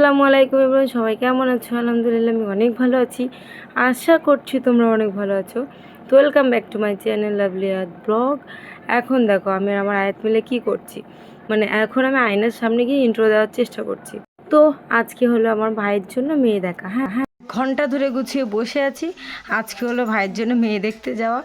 আসসালামু আলাইকুম এভরিওয়ান, সবাই কেমন আছো? আলহামদুলিল্লাহ আমি অনেক ভালো আছি। আশা করছি তোমরা অনেক ভালো আছো। তো welcome back to my channel lovely আয়াত ব্লগ। এখন দেখো আমি আর আমার আয়াত মিলে কী করছি, মানে এখন আমি আয়নার সামনে গিয়ে ইন্ট্রো দেওয়ার চেষ্টা করছি। তো আজকে হলো আমার ভাইয়ের জন্য মেয়ে দেখা। হ্যাঁ হ্যাঁ, ঘন্টা ধরে গুছিয়ে বসে আছি। আজকে হলো ভাইয়ের জন্য মেয়ে দেখতে যাওয়া।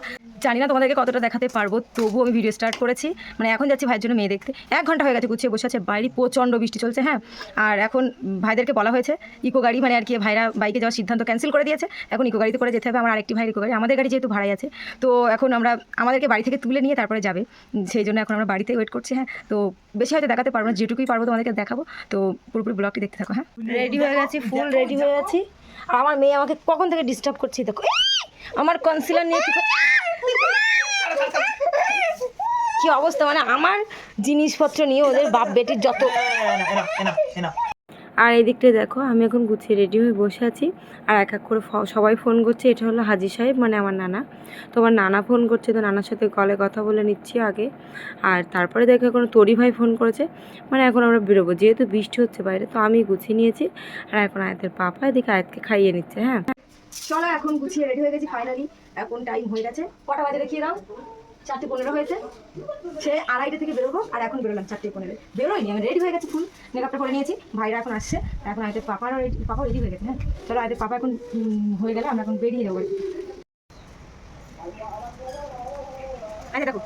জানি না তোমাদেরকে কতটা দেখাতে পারবো, তবুও আমি ভিডিও স্টার্ট করেছি। মানে এখন যাচ্ছি ভাইয়ের জন্য মেয়ে দেখতে। 1 ঘন্টা হয়ে গেছে গুছিয়ে বসে আছে, বাইরে প্রচণ্ড বৃষ্টি চলছে। হ্যাঁ, আর এখন ভাইদেরকে বলা হয়েছে ইকো গাড়ি, মানে আর কি ভাইরা বাইকে যাওয়ার সিদ্ধান্ত ক্যান্সেল করে দিয়েছে। এখন ইকো গাড়িতে করে যেতে হবে। আমার আরেকটি ভাইয়ের ইকো গাড়ি, আমাদের গাড়ি যেহেতু ভাড়াই আছে, তো এখন আমাদেরকে বাড়ি থেকে তুলে নিয়ে তারপরে যাবে। সেই জন্য এখন আমরা বাড়িতে ওয়েট করছি। হ্যাঁ, তো বেশি হয়তো দেখাতে পারবো না, যেটুকুই পারবো তোমাদেরকে দেখাবো। তো পুরোপুরি ব্লগটি দেখতে থাকো। হ্যাঁ, রেডি হয়ে গেছি, ফুল রেডি হয়ে গেছি। আর আমার মেয়ে আমাকে কখন থেকে ডিস্টার্ব করছে, দেখো আমার কনসিলার নিয়ে কি অবস্থা, মানে আমার জিনিসপত্র নিয়ে ওদের বাপ বেটির যত। আর এই দিকটায় দেখো আমি এখন গুছিয়ে রেডি হয়ে বসে আছি, আর এক এক করে সবাই ফোন করছে। এটা হলো হাজি সাহেব, মানে আমার নানা। তো আমার নানা ফোন করছে, তো নানার সাথে কলে কথা বলে নিচ্ছি আগে। আর তারপরে দেখো এখন তরি ভাই ফোন করেছে, মানে এখন আমরা বেরোবো, যেহেতু বৃষ্টি হচ্ছে বাইরে। তো আমি গুছিয়ে নিয়েছি, আর এখন আয়াতের পাপা এদিকে আয়াতকে খাইয়ে নিচ্ছে। হ্যাঁ চলো, এখন গুছিয়ে রেডি হয়ে গেছি ফাইনালি। এখন টাইম হয়ে গেছে, কটা বাজে দেখিয়ে দাও? 4:15 হয়েছে। সে 2:30 থেকে বেরোবো, আর এখন বেরোলাম 4:15। বেরোয়নি, আমি রেডি হয়ে গেছি, ফুল মেকআপটা করে নিয়েছি। ভাইরা এখন আসছে, এখন আয়তের পাপাও রেডি হয়ে গেছে। হ্যাঁ চলো, আয়তের পাপা এখন হয়ে গেলে আমরা এখন বেরিয়ে যাবো। আচ্ছা দেখো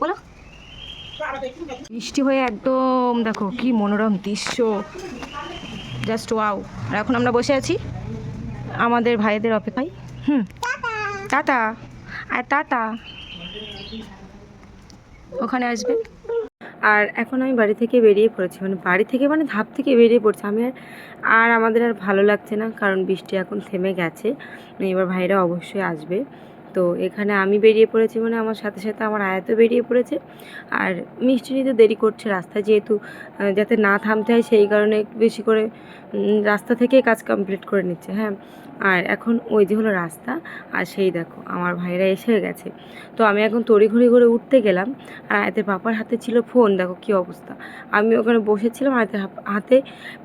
বলো। বৃষ্টি হয়ে একদম দেখো কি মনোরম দৃশ্য, জাস্ট ওয়াও। আর এখন আমরা বসে আছি আমাদের ভাইদের অপেক্ষায়। টাটা, আর টাটা, ওখানে আসবে। আর এখন আমি বাড়ি থেকে বেরিয়ে পড়েছি, মানে বাড়ি থেকে মানে ধাপ থেকে বেরিয়ে পড়ছি আমি। আর আমাদের আর ভালো লাগছে না, কারণ বৃষ্টি এখন থেমে গেছে। এবার ভাইরা অবশ্যই আসবে। তো এখানে আমি বেরিয়ে পড়েছি, মানে আমার সাথে সাথে আমার আয়াতও বেরিয়ে পড়েছে। আর মিষ্টি নিতে দেরি করছে রাস্তায়, যেহেতু যাতে না থামতে হয় সেই কারণে বেশি করে রাস্তা থেকেই কাজ কমপ্লিট করে নিচ্ছে। হ্যাঁ, আর এখন ওই যে হলো রাস্তা, আর সেই দেখো আমার ভাইরা এসে গেছে। তো আমি এখন তড়িঘড়ি করে উঠতে গেলাম, আর আয়াতের পাপার হাতে ছিল ফোন। দেখো কী অবস্থা, আমি ওখানে বসেছিলাম, আয়াতের হাতে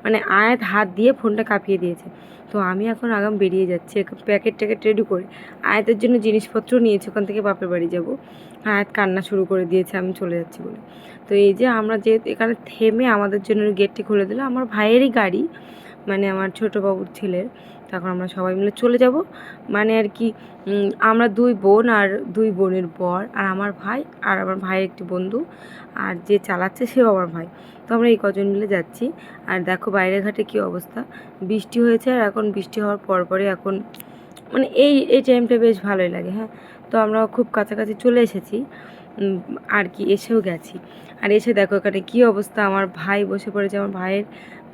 মানে আয়াত হাত দিয়ে ফোনটা কাঁপিয়ে দিয়েছে। তো আমি এখন আগাম বেরিয়ে যাচ্ছি প্যাকেট ট্যাকেট রেডি করে। আয়াতের জন্য জিনিসপত্র নিয়েছি, ওখান থেকে বাপের বাড়ি যাবো। আয়াত কান্না শুরু করে দিয়েছে আমি চলে যাচ্ছি বলে। তো এই যে আমরা যেহেতু এখানে থেমে আমাদের জন্য গেটটি খুলে দিল, আমার ভাইয়েরই গাড়ি, মানে আমার ছোটো বাবুর ছেলের। তখন আমরা সবাই মিলে চলে যাব, মানে আর কি আমরা 2 বোন আর 2 বোনের বর, আর আমার ভাই, আর আমার ভাইয়ের একটি বন্ধু, আর যে চালাচ্ছে সেও আমার ভাই। তো আমরা এই কজন মিলে যাচ্ছি। আর দেখো বাইরে ঘাটে কী অবস্থা, বৃষ্টি হয়েছে। আর এখন বৃষ্টি হওয়ার পরপরই এখন মানে এই টাইমটা বেশ ভালোই লাগে। হ্যাঁ, তো আমরা খুব কাছাকাছি চলে এসেছি আর কি, এসেও গেছি। আর এসে দেখো এখানে কী অবস্থা, আমার ভাই বসে পড়েছে। আমার ভাইয়ের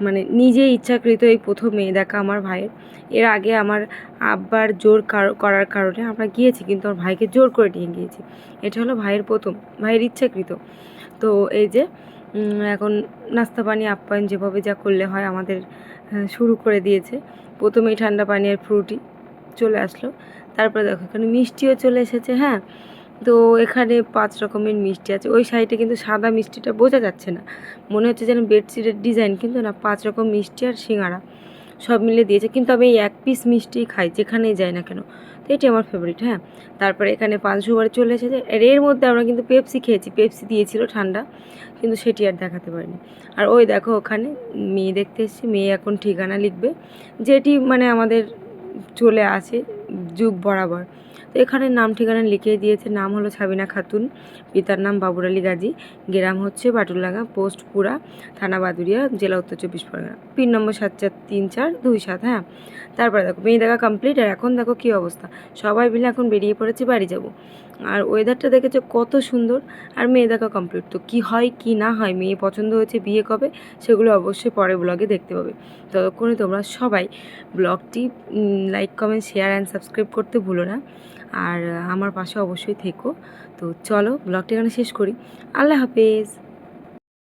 মানে নিজেই ইচ্ছাকৃত এই প্রথম মেয়ে দেখা আমার ভাইয়ের। এর আগে আমার আব্বার জোর করার কারণে আমরা গিয়েছি, কিন্তু আমার ভাইকে জোর করে নিয়ে গিয়েছি। এটা হলো ভাইয়ের প্রথম, ভাইয়ের ইচ্ছাকৃত। তো এই যে এখন নাস্তা পানি আপ্যায়ন যেভাবে যা করলে হয় আমাদের শুরু করে দিয়েছে। প্রথমেই ঠান্ডা পানি আর ফ্রুটি চলে আসলো, তারপরে দেখো এখানে মিষ্টিও চলে এসেছে। হ্যাঁ, তো এখানে 5 রকমের মিষ্টি আছে। ওই সাইডে কিন্তু সাদা মিষ্টিটা বোঝা যাচ্ছে না, মনে হচ্ছে যেন বেডশিটের ডিজাইন, কিন্তু না, 5 রকম মিষ্টি আর সিঙ্গারা সব মিলে দিয়েছে। কিন্তু আমি এই 1 পিস মিষ্টি খাই যেখানেই যাই না কেন, তো এটি আমার ফেভারিট। হ্যাঁ, তারপরে এখানে 500 বারে চলে এসেছে। এর মধ্যে আমরা কিন্তু পেপসি খেয়েছি, পেপসি দিয়েছিল ঠান্ডা, কিন্তু সেটি আর দেখাতে পারিনি। আর ওই দেখো ওখানে মেয়ে দেখতে এসেছি, মেয়ে এখন ঠিকানা লিখবে, যেটি মানে আমাদের চলে আসে যুগ বরাবর। তো এখানে নাম ঠিকানা লিখিয়ে দিয়েছে। নাম হলো সাবিনা খাতুন, পিতার নাম বাবুর আলী গাজী, গ্রাম হচ্ছে বাটুলডাঙ্গা, পোস্ট পুরা, থানা বাদুরিয়া, জেলা উত্তর 24 পরগনা, পিন নম্বর 743427। হ্যাঁ, তারপরে দেখো মেয়ে দেখা কমপ্লিট। আর এখন দেখো কী অবস্থা, সবাই মিলে এখন বেরিয়ে পড়েছি বাড়ি যাব। আর ওয়েদারটা দেখেছো কত সুন্দর। আর মেয়ে দেখা কমপ্লিট, তো কী হয় কি না হয়, মেয়ে পছন্দ হয়েছে, বিয়ে কবে, সেগুলো অবশ্যই পরের ব্লগে দেখতে পাবে। ততক্ষণে তোমরা সবাই ব্লগটি like comment share and subscribe করতে ভুলো না। আর আমার পাশে অবশ্যই থেকো। তো চলো ব্লগটি এখানে শেষ করি। আল্লাহ হাফেজ।